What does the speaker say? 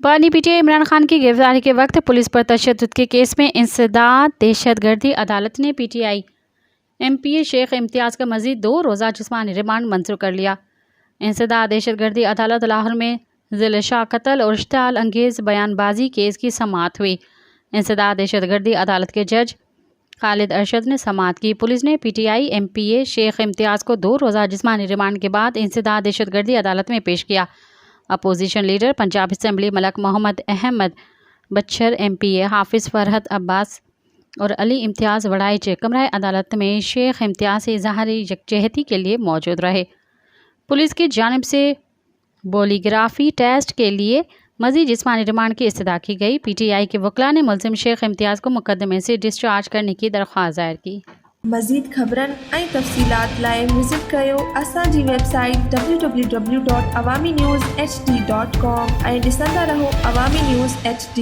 बानी पीटीआई इमरान खान की गिरफ्तारी के वक्त पुलिस पर तशद्दुद के केस में इंसदाद दहशतगर्दी अदालत ने पीटीआई एमपीए शेख इम्तियाज़ का मज़ीद 2 रोज़ा जिस्मानी रिमांड मंजूर कर लिया। इंसदाद दहशतगर्दी अदालत लाहौर में ज़िलशाह कत्ल और इश्तिआल अंगेज़ बयानबाजी केस की समाअत हुई। इंसदाद दहशतगर्दी अदालत के जज खालिद अरशद ने समाअत की। पुलिस ने पीटीआई एमपीए शेख इम्तियाज़ को 2 रोज़ा जिस्मानी रिमांड के बाद इंसदाद दहशतगर्दी अदालत में पेश किया। Opposition leader Punjab assembly Malik Muhammad Ahmad Bhachar, MPA Hafiz Farhat Abbas और अली इम्तियाज़ वड़ाइच कमरा अदालत में शेख इम्तियाज़ से इज़हार यकजहती के लिए मौजूद रहे। पुलिस की जानिब से पॉलीग्राफी टेस्ट के लिए मज़ीद जिस्मानी रिमांड की इस्तदा की गई। पीटीआई के वकला ने मुल्ज़िम शेख इम्तियाज़ को मुकदमे से डिस्चार्ज करने की दरख्वास्त दायर की। मज़ीद ख़बरन ऐं तफ़सीलात लाइ विज़िट कयो असांजी वेबसाइट www.awamiNewsHD.com ऐं ॾिसंदा रहो अवामी न्यूज़ HD।